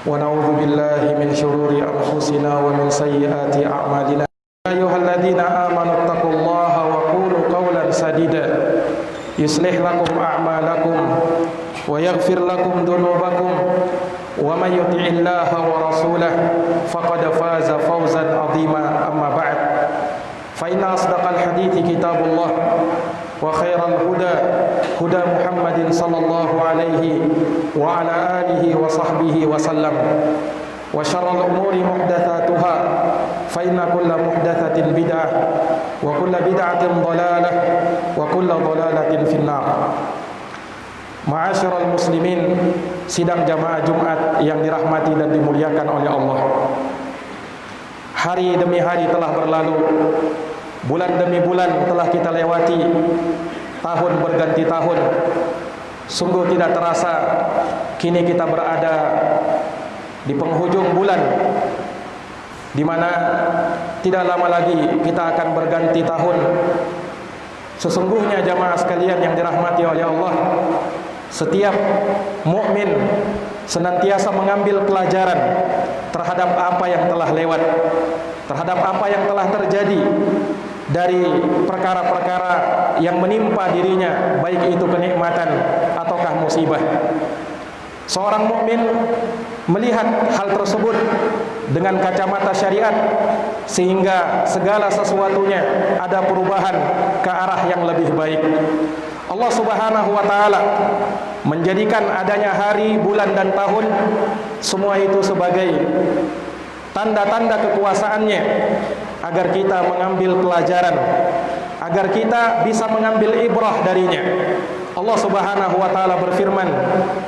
ونعوذ بالله من شرور أنفسنا ومن سيئات أعمالنا. يا أيها الذين آمنوا اتقوا الله وقولوا قولا سديدا يصلح لكم أعمالكم ويغفر لكم ذنوبكم ومن يطع الله ورسوله فقد فاز فوزا عظيما. أما بعد فإن أصدق الحديث كتاب الله وخير الهدى هدى محمد صلى الله عليه وعلى آله وصحبه وسلم وشر الأمور محدثاتها فإن كل محدثة بدعة وكل بدعة ضلالة وكل ضلالة في النار. Ma'asyiral muslimin, sidang jamaah Jumat yang dirahmati dan dimuliakan oleh Allah. Hari demi hari telah berlalu, bulan demi bulan telah kita lewati, tahun berganti tahun. Sungguh tidak terasa kini kita berada di penghujung bulan, di mana tidak lama lagi kita akan berganti tahun. Sesungguhnya jamaah sekalian yang dirahmati oleh Allah, setiap mukmin senantiasa mengambil pelajaran terhadap apa yang telah lewat, terhadap apa yang telah terjadi dari perkara-perkara yang menimpa dirinya, baik itu kenikmatan ataukah musibah. Seorang mukmin melihat hal tersebut dengan kacamata syariat, sehingga segala sesuatunya ada perubahan ke arah yang lebih baik. Allah Subhanahu wa taala menjadikan adanya hari, bulan dan tahun semua itu sebagai tanda-tanda kekuasaannya, agar kita mengambil pelajaran, agar kita bisa mengambil ibrah darinya. Allah Subhanahu wa taala berfirman,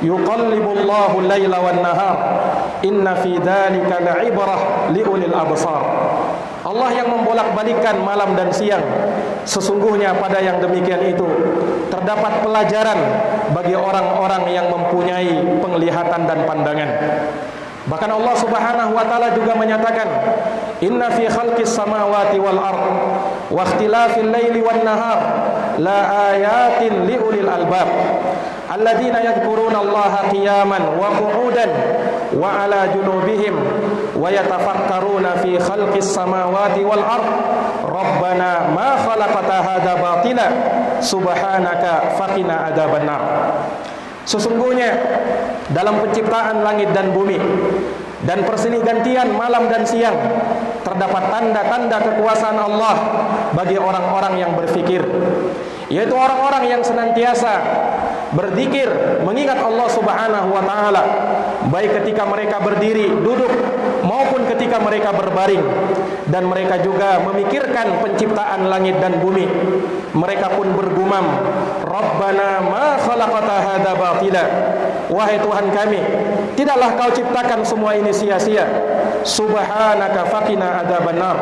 yuqallibullahu al-laila wan-nahar inna fi dzalika la'ibrah liulil absar. Allah yang membolak-balikkan malam dan siang, sesungguhnya pada yang demikian itu terdapat pelajaran bagi orang-orang yang mempunyai penglihatan dan pandangan. Bahkan Allah Subhanahu wa taala juga menyatakan, inna fi khalqis samawati wal ard wa ikhtilafil laili wan nahar la ayatin liulil albab alladzina yadhkuruna Allaha qiyaman wa qu'udan wa ala junubihim wa yatafakkaruna fi khalqis samawati wal ard rabbana ma khalaqta hadza batila subhanaka faqina adzabannar. Sesungguhnya dalam penciptaan langit dan bumi dan persilih gantian malam dan siang terdapat tanda-tanda kekuasaan Allah bagi orang-orang yang berfikir, yaitu orang-orang yang senantiasa berzikir, mengingat Allah Subhanahu wa taala, baik ketika mereka berdiri, duduk maupun ketika mereka berbaring. Dan mereka juga memikirkan penciptaan langit dan bumi. Mereka pun bergumam, Rabbana ma khalaqta hadza batila. Wahai Tuhan kami, tidaklah kau ciptakan semua ini sia-sia. Subhanaka faqina adzabannar.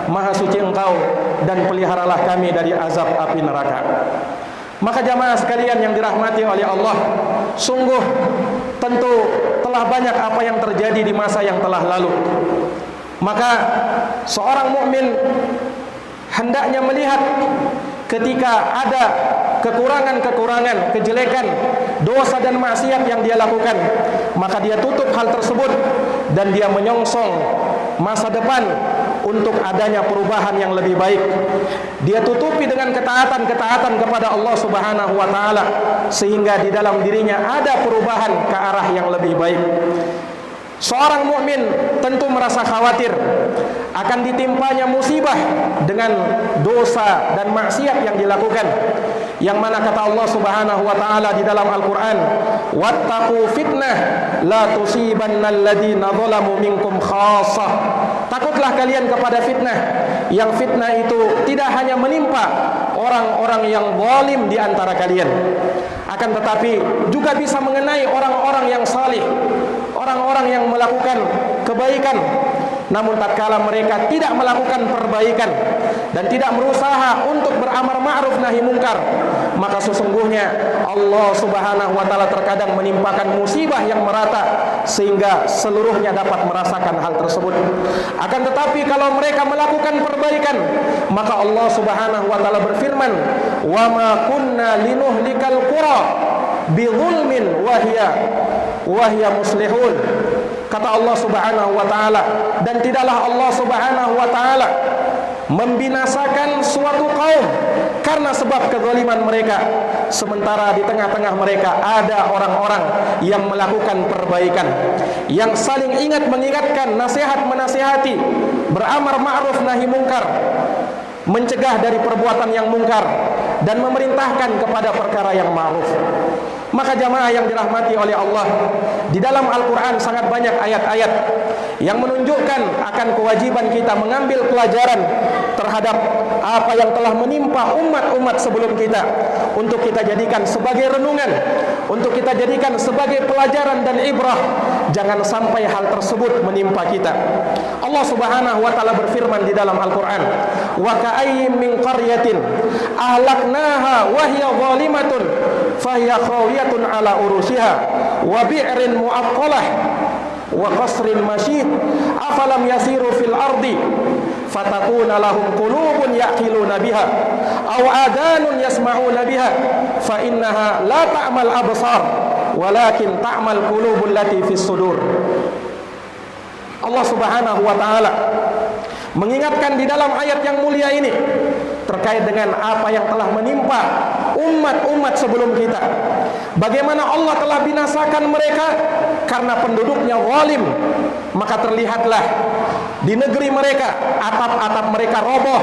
Maha suci Engkau dan peliharalah kami dari azab api neraka. Maka jamaah sekalian yang dirahmati oleh Allah, sungguh tentu telah banyak apa yang terjadi di masa yang telah lalu. Maka seorang mukmin hendaknya melihat ketika ada kekurangan-kekurangan, kejelekan, dosa dan maksiat yang dia lakukan, maka dia tutup hal tersebut dan dia menyongsong masa depan untuk adanya perubahan yang lebih baik. Dia tutupi dengan ketaatan-ketaatan kepada Allah Subhanahu wa taala, sehingga di dalam dirinya ada perubahan ke arah yang lebih baik. Seorang mukmin tentu merasa khawatir akan ditimpanya musibah dengan dosa dan maksiat yang dilakukan, yang mana kata Allah Subhanahu wa taala di dalam Al-Qur'an, wattaqu fitnah la tusibannal ladzina zalamu minkum khassah. Takutlah kalian kepada fitnah, yang fitnah itu tidak hanya menimpa orang-orang yang zalim di antara kalian, akan tetapi juga bisa mengenai orang-orang yang salih, orang-orang yang melakukan kebaikan, namun tatkala mereka tidak melakukan perbaikan dan tidak berusaha untuk beramar ma'ruf nahi mungkar, maka sesungguhnya Allah Subhanahu wa taala terkadang menimpakan musibah yang merata sehingga seluruhnya dapat merasakan hal tersebut. Akan tetapi kalau mereka melakukan perbaikan, maka Allah Subhanahu wa taala berfirman, "Wa ma kunna linuhlikal qura bi dzulmin wa hiya muslihun." Kata Allah Subhanahu wa taala, dan tidaklah Allah Subhanahu wa taala membinasakan suatu kaum karena sebab kezaliman mereka, sementara di tengah-tengah mereka ada orang-orang yang melakukan perbaikan, yang saling ingat mengingatkan, nasihat menasihati, beramar ma'ruf nahi mungkar, mencegah dari perbuatan yang mungkar, dan memerintahkan kepada perkara yang ma'ruf. Maka jamaah yang dirahmati oleh Allah, di dalam Al-Quran sangat banyak ayat-ayat yang menunjukkan akan kewajiban kita mengambil pelajaran terhadap apa yang telah menimpa umat-umat sebelum kita, untuk kita jadikan sebagai renungan, untuk kita jadikan sebagai pelajaran dan ibrah. Jangan sampai hal tersebut menimpa kita. Allah Subhanahu wa taala berfirman di dalam Al-Quran, wa ka'ayyim min qaryatin ahlaknaha wa hiya zalimatun fahiya khawiyatun ala urusiha wa bi'rin mu'aqqalah wa qasrin masyid afalam yasiru fil ardi fatakuna lahum qulubun ya'qiluna biha aw adanun yasma'una biha fa innaha la ta'mal absar walakin ta'mal qulubul lati fis sudur. Allah Subhanahu wa taala mengingatkan di dalam ayat yang mulia ini terkait dengan apa yang telah menimpa umat-umat sebelum kita. Bagaimana Allah telah binasakan mereka karena penduduknya zalim. Maka terlihatlah di negeri mereka atap-atap mereka roboh.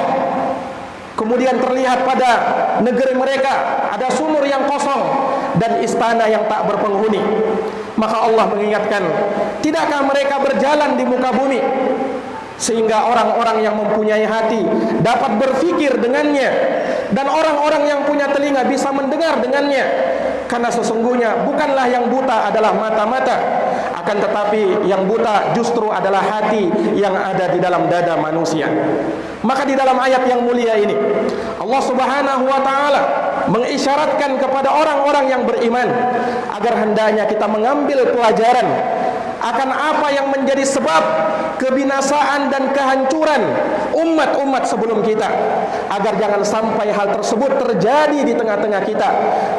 Kemudian terlihat pada negeri mereka ada sumur yang kosong dan istana yang tak berpenghuni. Maka Allah mengingatkan, tidakkah mereka berjalan di muka bumi sehingga orang-orang yang mempunyai hati dapat berfikir dengannya, dan orang-orang yang punya telinga bisa mendengar dengannya. Karena sesungguhnya bukanlah yang buta adalah mata-mata, akan tetapi yang buta justru adalah hati yang ada di dalam dada manusia. Maka di dalam ayat yang mulia ini Allah Subhanahu wa taala mengisyaratkan kepada orang-orang yang beriman agar hendaknya kita mengambil pelajaran akan apa yang menjadi sebab kebinasaan dan kehancuran umat-umat sebelum kita, agar jangan sampai hal tersebut terjadi di tengah-tengah kita,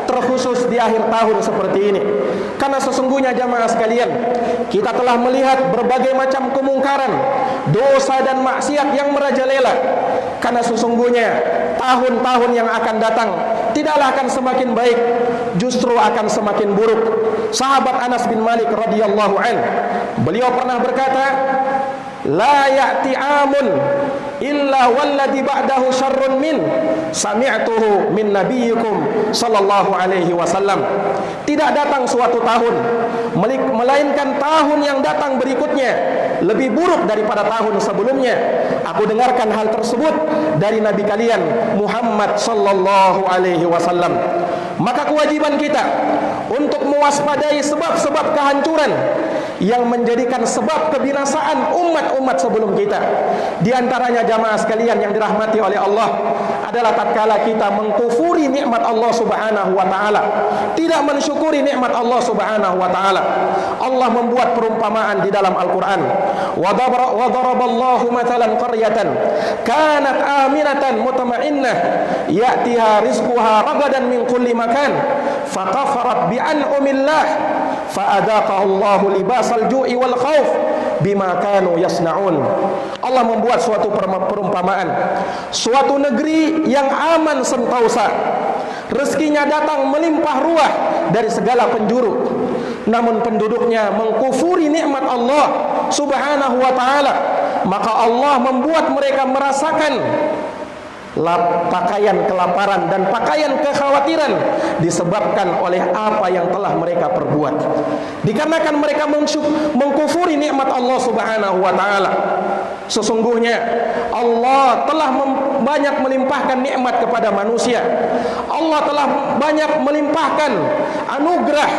terkhusus di akhir tahun seperti ini. Karena sesungguhnya jamaah sekalian, kita telah melihat berbagai macam kemungkaran, dosa dan maksiat yang merajalela. Karena sesungguhnya tahun-tahun yang akan datang tidaklah akan semakin baik, justru akan semakin buruk. Sahabat Anas bin Malik radhiyallahu an, beliau pernah berkata, la ya'ti amun illa walladhi ba'dahu syarrun min sami'tuhu min nabiyyikum sallallahu alaihi wasallam. Tidak datang suatu tahun melainkan tahun yang datang berikutnya lebih buruk daripada tahun sebelumnya. Aku dengarkan hal tersebut dari nabi kalian Muhammad sallallahu alaihi wasallam. Maka kewajiban kita untuk mewaspadai sebab-sebab kehancuran yang menjadikan sebab kebinasaan umat-umat sebelum kita. Di antaranya jamaah sekalian yang dirahmati oleh Allah adalah tatkala kita mengkufuri nikmat Allah Subhanahu wa taala, tidak mensyukuri nikmat Allah Subhanahu wa taala. Allah membuat perumpamaan di dalam Al-Qur'an. Wa daraballahu mathalan qaryatan kanat aminatan mutma'innah ya'tiha rizquha ragadan min kulli makan fakafarat bi an'amillah fa'adaqahullahu libasal ju'i wal khauf bima kanu yasna'un. Allah membuat suatu perumpamaan, suatu negeri yang aman sentosa, rezekinya datang melimpah ruah dari segala penjuru, namun penduduknya mengkufuri nikmat Allah Subhanahu wa taala, maka Allah membuat mereka merasakan pakaian kelaparan dan pakaian kekhawatiran disebabkan oleh apa yang telah mereka perbuat. Dikarenakan mereka mengkufuri nikmat Allah Subhanahu wa taala. Sesungguhnya Allah telah banyak melimpahkan nikmat kepada manusia. Allah telah banyak melimpahkan anugerah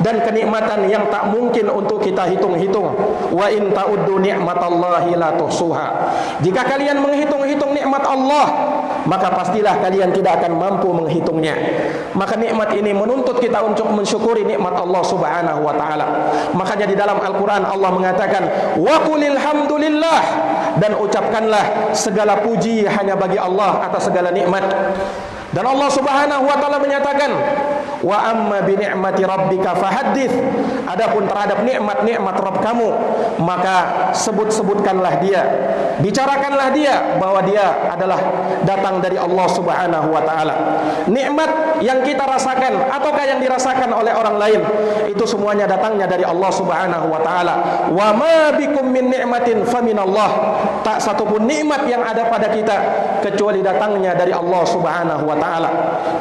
dan kenikmatan yang tak mungkin untuk kita hitung-hitung. Wa in ta'uddu ni'matallahi la tuhsuha. Jika kalian menghitung-hitung nikmat Allah, maka pastilah kalian tidak akan mampu menghitungnya. Maka nikmat ini menuntut kita untuk mensyukuri nikmat Allah Subhanahu wa taala. Makanya di dalam Al-Qur'an Allah mengatakan, wa qulil hamdulillah, dan ucapkanlah segala puji hanya bagi Allah atas segala nikmat. Dan Allah Subhanahu wa taala menyatakan, wa amma bi ni'mati rabbika fahaddits. Adapun terhadap nikmat-nikmat Rabb kamu, maka sebut-sebutkanlah dia, bicarakanlah dia bahwa dia adalah datang dari Allah Subhanahu wa taala. Nikmat yang kita rasakan ataukah yang dirasakan oleh orang lain, itu semuanya datangnya dari Allah Subhanahu wa taala. Wa ma bikum min ni'matin faminallah. Tak satupun nikmat yang ada pada kita kecuali datangnya dari Allah Subhanahu wa taala.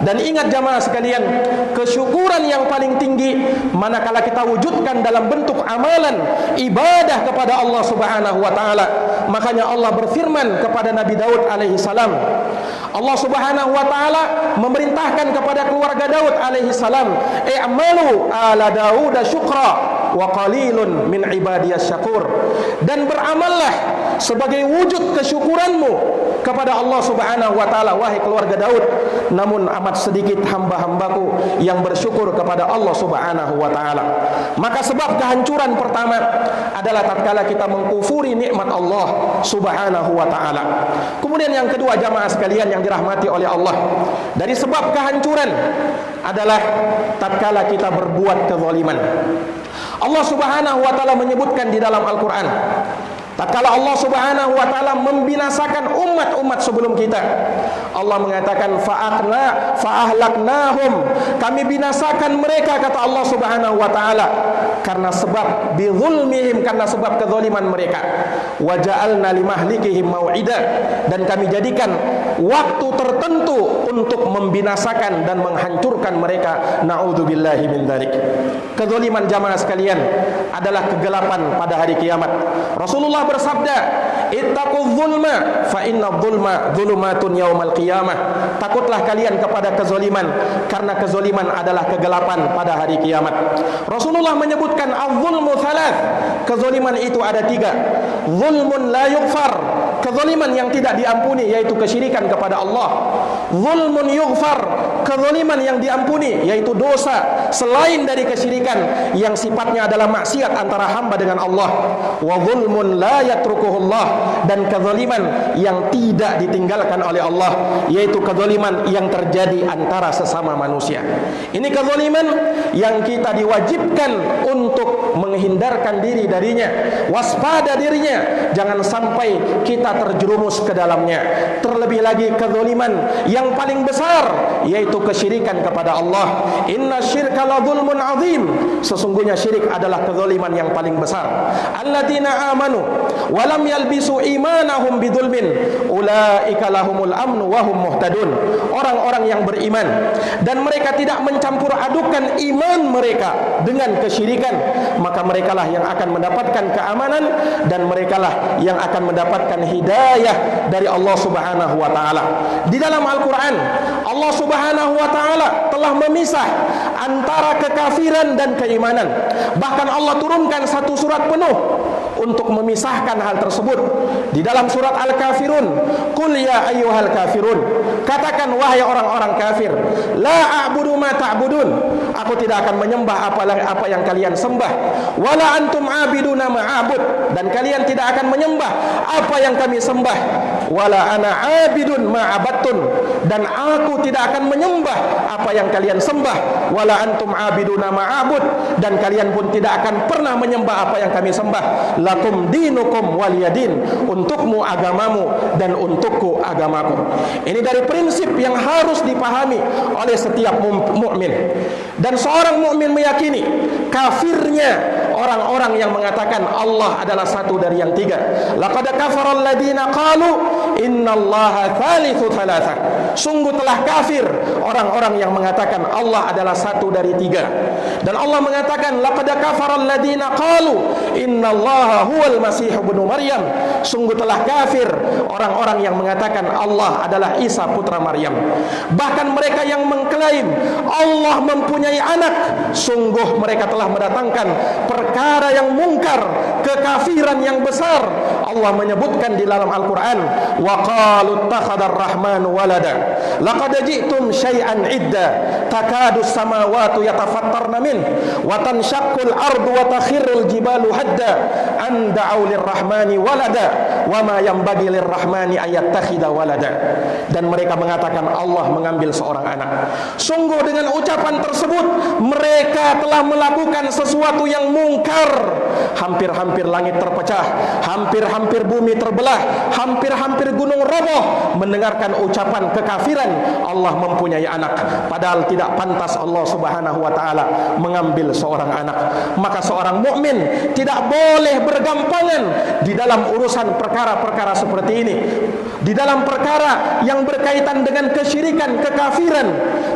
Dan ingat jamaah sekalian, kesyukuran yang paling tinggi manakala kita wujudkan dalam bentuk amalan ibadah kepada Allah Subhanahu wa taala. Makanya Allah berfirman kepada Nabi Daud alaihi salam. Allah Subhanahu wa taala memerintahkan kepada keluarga Daud alaihi salam, "I'malu ala Daud syukra wa qalilun min ibadiyas syakur." Dan beramallah sebagai wujud kesyukuranmu kepada Allah Subhanahu wa taala, wahai keluarga Daud, namun amat sedikit hamba-hambaku yang bersyukur kepada Allah Subhanahu wa taala. Maka sebab kehancuran pertama adalah tatkala kita mengkufuri nikmat Allah Subhanahu wa taala. Kemudian yang kedua jamaah sekalian yang dirahmati oleh Allah, dari sebab kehancuran adalah tatkala kita berbuat kezaliman. Allah Subhanahu wa taala menyebutkan di dalam Al-Qur'an, tatkala Allah Subhanahu wa taala membinasakan umat-umat sebelum kita, Allah mengatakan fa'ahlaknahum, kami binasakan mereka, kata Allah Subhanahu wa taala, karena sebab bizulmihim, karena sebab kezaliman mereka. Wa ja'alna limahlikihim mau'ida, dan kami jadikan waktu tertentu untuk membinasakan dan menghancurkan mereka. Na'udzubillahi min dzalik. Kezaliman jamaah sekalian adalah kegelapan pada hari kiamat. Rasulullah bersabda, ittaquz zulma fa inna zulma zulumatun yaumal qiyamah. Takutlah kalian kepada kezaliman, karena kezaliman adalah kegelapan pada hari kiamat. Rasulullah menyebutkan az-zulmu thalath. Kezaliman itu ada 3. Zulmun la yughfar, kezaliman yang tidak diampuni, yaitu kesyirikan kepada Allah. Zulmun yughfar, kezaliman yang diampuni, yaitu dosa selain dari kesyirikan yang sifatnya adalah maksiat antara hamba dengan Allah. Wa zulmun la yatrukuhullah, dan kezaliman yang tidak ditinggalkan oleh Allah, yaitu kezaliman yang terjadi antara sesama manusia. Ini kezaliman yang kita diwajibkan untuk menghindarkan diri darinya, waspada dirinya, jangan sampai kita terjerumus ke dalamnya. Terlebih lagi kezaliman yang paling besar, yaitu kesyirikan kepada Allah. Inna syirka la zulmun azim, sesungguhnya syirik adalah kezaliman yang paling besar. Alladzina amanu wa lam yalbisu imanahum bidzulmin ulaika lahumul amnu wa hum muhtadun. Orang-orang yang beriman dan mereka tidak mencampur adukan iman mereka dengan kesyirikan, maka merekalah yang akan mendapatkan keamanan dan merekalah yang akan mendapatkan hidayah dari Allah Subhanahu wa taala. Di dalam Al-Qur'an, Allah Subhanahu wa taala telah memisah antara kekafiran dan keimanan. Bahkan Allah turunkan satu surat penuh untuk memisahkan hal tersebut. Di dalam surat Al-Kafirun, qul ya ayyuhal kafirun, katakan wahai orang-orang kafir, la a'budu ma ta'budun, aku tidak akan menyembah apa yang kalian sembah, wala antum abiduna ma a'bud, dan kalian tidak akan menyembah apa yang kami sembah, wala ana abidun ma abattun, dan aku tidak akan menyembah apa yang kalian sembah, wala antum abiduna ma a'bud, dan kalian pun tidak akan pernah menyembah apa yang kami sembah. Lakum dinukum waliyadin, untukmu agamamu dan untukku agamaku. Ini dari prinsip yang harus dipahami oleh setiap mukmin. Dan seorang mukmin meyakini kafirnya orang-orang yang mengatakan Allah adalah satu dari yang 3. Laqad kafara alladziina qalu innallaha tsalitsu tsalatsa. Sungguh telah kafir orang-orang yang mengatakan Allah adalah satu dari 3. Dan Allah mengatakan laqad kafara alladziina qalu innallaha huwal masih ibnu Maryam. Sungguh telah kafir orang-orang yang mengatakan Allah adalah Isa putra Maryam. Bahkan mereka yang mengklaim Allah mempunyai anak, sungguh mereka telah mendatangkan perkara yang mungkar, kekafiran yang besar. Allah menyebutkan di dalam Al-Quran, wa qalu ittakhadar rahmanu walada laqad ji'tum syai'an idda takadu samawati yatafattarna min wa tanshaqqul ardu wa takhirrul jibalu hadda an da'u lirrahmani walada wa ma yanbaghi lirrahmani ayattakhidha walada. Dan mereka mengatakan Allah mengambil seorang anak. Sungguh dengan ucapan tersebut mereka telah melakukan sesuatu yang mungkar. Hampir-hampir langit terpecah, hampir-hampir bumi terbelah, hampir-hampir gunung roboh mendengarkan ucapan kekafiran Allah mempunyai anak. Padahal tidak pantas Allah Subhanahu wa taala mengambil seorang anak. Maka seorang mukmin tidak boleh bergampangan di dalam urusan perkara-perkara seperti ini. Di dalam perkara yang berkaitan dengan kesyirikan, kekafiran,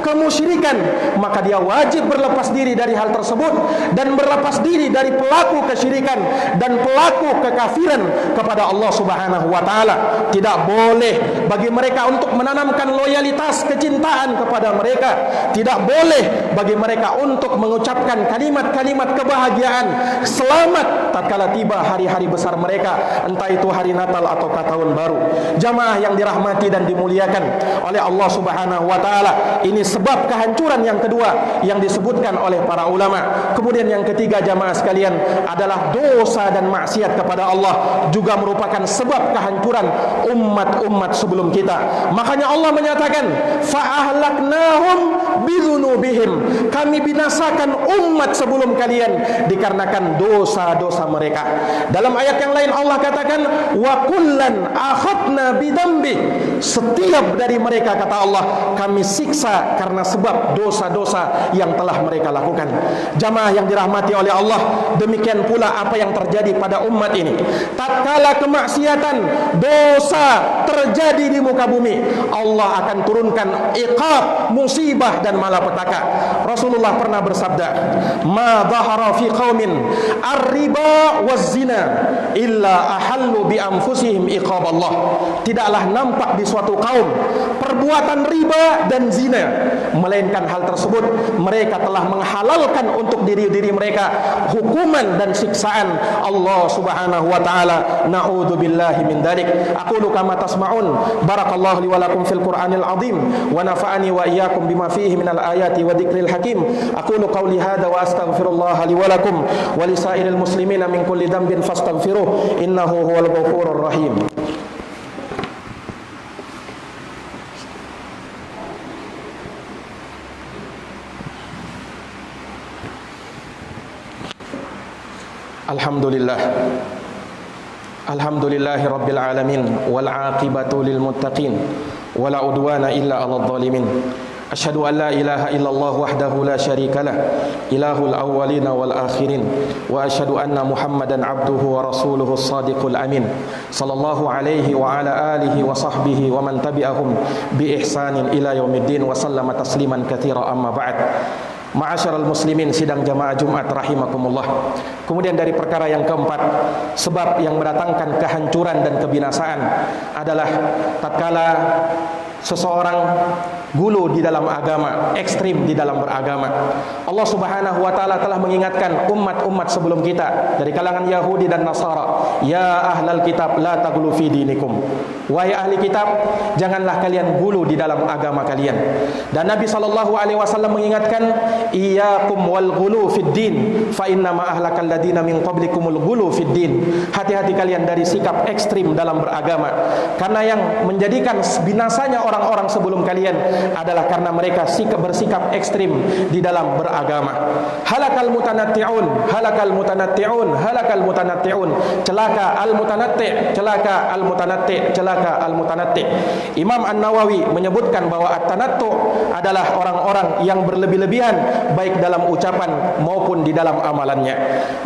kemusyrikan, maka dia wajib berlepas diri dari hal tersebut dan berlepas diri dari pelaku kesyirikan dan pelaku kekafiran kepada Allah Subhanahu wa taala. Tidak boleh bagi mereka untuk menanamkan loyalitas, kecintaan kepada mereka. Tidak boleh bagi mereka untuk mengucapkan kalimat-kalimat kebahagiaan, selamat tatkala tiba hari-hari besar mereka, entah itu hari Natal atau tahun baru. Jamaah yang dirahmati dan dimuliakan oleh Allah Subhanahu wa taala, ini sebab kehancuran yang kedua yang disebutkan oleh para ulama. Kemudian yang ketiga jamaah sekalian adalah dosa dan maksiat kepada Allah juga merupakan sebab kehancuran umat-umat sebelum kita. Makanya Allah menyatakan fa'ahlaknahum bidzunubihim, kami binasakan umat sebelum kalian dikarenakan dosa-dosa mereka. Dalam ayat yang lain Allah katakan wa kullan akhadna bidambi, setiap dari mereka kata Allah kami siksa karena sebab dosa-dosa yang telah mereka lakukan. Jamaah yang dirahmati oleh Allah, demikian pula apa yang terjadi pada umat ini. Tatkala kemaksiatan, dosa terjadi di muka bumi, Allah akan turunkan iqab, musibah dan malapetaka. Rasulullah pernah bersabda, ma dhahara fi qaumin ar-riba waz-zina illa ahallu bi anfusihim iqab Allah. Tidaklah nampak di suatu kaum perbuatan riba dan zina, melainkan hal tersebut mereka telah menghalalkan untuk diri-diri mereka hukuman dan siksaan Allah Subhanahu wa taala. Na'udzubillahi min dzalik. Aqulu kama tasma'un. Barakallahu li wa lakum fil Qur'anil azim wa nafa'ani wa iyyakum bima fihi minal ayati wa dzikril hakim. Aqulu qawli hadza wa astaghfirullah li wa lakum wa li sa'iril muslimina min kulli dhanbin fastaghfiruh innahu huwal ghafurur rahim. Alhamdulillah, alhamdulillahi rabbil alamin, wal aqibatu lil muttaqin, wala udwana illa 'alal zalimin. Asyhadu an la ilaha illallah wahdahu la syarikalah, ilahul awwalin wal akhirin, wa asyhadu anna Muhammadan abduhu wa rasuluhu shadiqul amin, sallallahu alaihi wa ala alihi wa sahbihi wa man tabi'ahum bi ihsanin ila yaumiddin wa sallama tasliman katsira. Amma ba'd. Ma'asyiral muslimin sidang jamaah Jumat rahimakumullah. Kemudian dari perkara yang keempat, sebab yang mendatangkan kehancuran dan kebinasaan adalah tatkala seseorang gulu di dalam agama, ekstrim di dalam beragama. Allah Subhanahu wa taala telah mengingatkan umat-umat sebelum kita dari kalangan Yahudi dan Nasara, ya ahlal kitab la taghlu fi dinikum. Wahai ahli kitab, janganlah kalian gulu di dalam agama kalian. Dan Nabi sallallahu alaihi wasallam mengingatkan, iyyakum wal ghulu fid din fa inna ma ahlakal ladina min qablikumul ghulu fid din. Hati-hati kalian dari sikap ekstrim dalam beragama, karena yang menjadikan binasanya orang-orang sebelum kalian adalah karena mereka bersikap ekstrim di dalam beragama. Halakal mutanatti'un, halakal mutanatti'un, halakal mutanatti'un. Celaka al-mutanatti', celaka al-mutanatti', celaka al-mutanatti'. Imam An-Nawawi menyebutkan bahwa at-tanattu' adalah orang-orang yang berlebih-lebihan baik dalam ucapan maupun di dalam amalannya.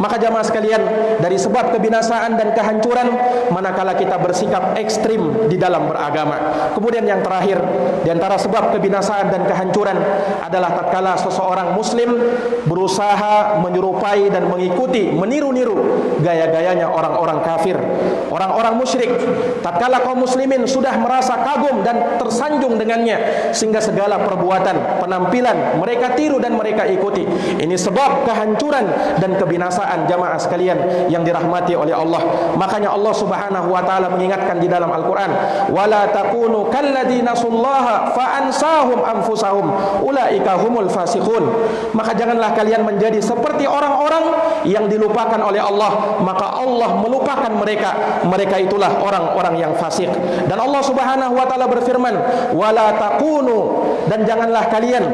Maka jamaah sekalian, dari sebab kebinasaan dan kehancuran manakala kita bersikap ekstrim di dalam beragama. Kemudian yang terakhir, di antara sebab sebab kebinasaan dan kehancuran adalah tatkala seseorang muslim berusaha menyerupai dan mengikuti, meniru-niru gaya-gayanya orang-orang kafir, orang-orang musyrik. Tatkala kaum muslimin sudah merasa kagum dan tersanjung dengannya, sehingga segala perbuatan, penampilan mereka tiru dan mereka ikuti. Ini sebab kehancuran dan kebinasaan jamaah sekalian yang dirahmati oleh Allah. Makanya Allah Subhanahu wa taala mengingatkan di dalam Al-Qur'an, wala takunu kalladzina nasallaha fa ansahum anfusahum ulaika humul fasiqun. Maka janganlah kalian menjadi seperti orang-orang yang dilupakan oleh Allah, maka Allah melupakan mereka. Mereka itulah orang-orang yang fasik. Dan Allah Subhanahu wa taala berfirman, wala takunu, dan janganlah kalian,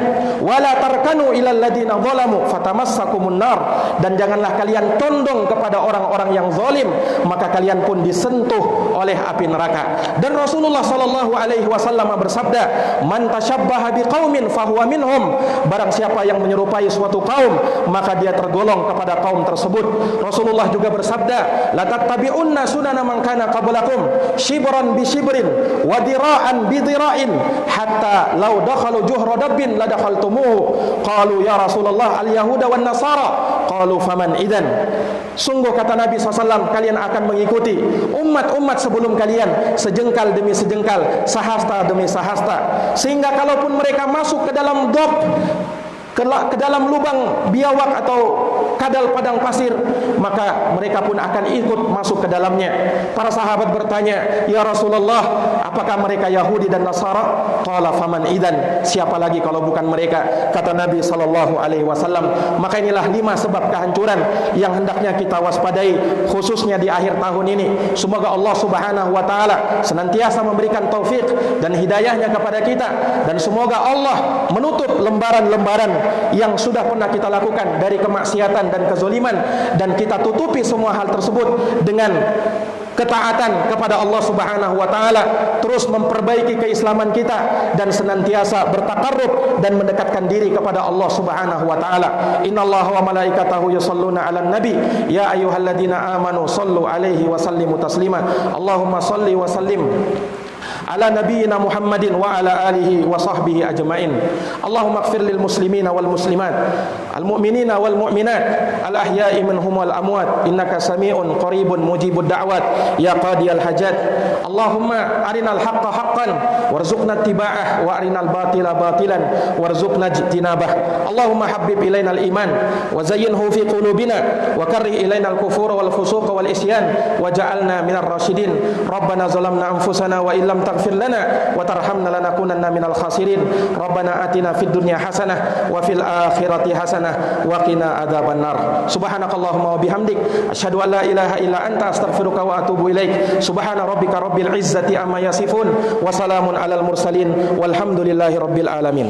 wala tarkanu ilal ladzina zalamu fatamassakumun nar, dan janganlah kalian condong kepada orang-orang yang zalim, maka kalian pun disentuh oleh api neraka. Dan Rasulullah sallallahu alaihi wasallam bersabda, man tasyabbaha biqaumin fahuwa minhum, barang siapa yang menyerupai suatu kaum maka dia tergolong kepada kaum tersebut. Rasulullah juga bersabda, la tattabi'unna sunana man kana qablakum shibran bi shibrin wa dira'an bi dira'in hatta law dakhalu juhra dabbin la dakhaltumuhu. Qalu ya Rasulullah al yahuda wan nasara, qalu faman idzan. Sungguh kata Nabi SAW, kalian akan mengikuti umat-umat sebelum kalian sejengkal demi sejengkal, sahasta demi sahasta, sehingga kalaupun mereka masuk ke dalam dob, ke dalam lubang biawak atau kadal padang pasir, maka mereka pun akan ikut masuk ke dalamnya. Para sahabat bertanya, ya Rasulullah, apakah mereka Yahudi dan Nasara? Qala faman idzan, siapa lagi kalau bukan mereka? Kata Nabi sallallahu alaihi wasallam. Maka inilah 5 sebab kehancuran yang hendaknya kita waspadai, khususnya di akhir tahun ini. Semoga Allah Subhanahu wa taala senantiasa memberikan taufik dan hidayahnya kepada kita, dan semoga Allah menutup lembaran-lembaran yang sudah pernah kita lakukan dari kemaksiatan dan kezaliman, dan kita tutupi semua hal tersebut dengan ketaatan kepada Allah Subhanahu wa taala, terus memperbaiki keislaman kita dan senantiasa bertakarrub dan mendekatkan diri kepada Allah Subhanahu wa taala. Innallaha wa malaikatahu yusholluna 'alan nabi ya ayyuhalladzina amanu shallu 'alaihi wa sallimu taslima. Allahumma shalli wa sallim ala nabiyyina Muhammadin wa ala alihi wa sahbihi ajma'in. Allahumma ighfir lil muslimina wal muslimat, al mu'minina wal mu'minat, al ahya'i minhum wal amwat, innaka sami'un qaribun mujibud da'wat ya qadiyal hajat. Allahumma arinal haqqa haqqan warzuqna ittiba'ah wa arinal batila batilan warzuqna ijtinabah. Allahumma habbib ilainal iman wa zayyinhu fi qulubina wa karrih ilainal kufura wal fusuqa wal isyan waj'alna minar rasyidin. Rabbana zalamna anfusana wa illam taghfir lana wa tarhamna lanakunanna minal khasirin. Rabbana atina fid dunya hasanah wa fil akhirati hasanah wa qina adzabannar. Subhanakallahumma wa bihamdik asyhadu an la ilaha illa anta astaghfiruka wa atubu ilaik. Subhana rabbika rabbil izzati amma yasifun wa salamun alal mursalin walhamdulillahi rabbil alamin.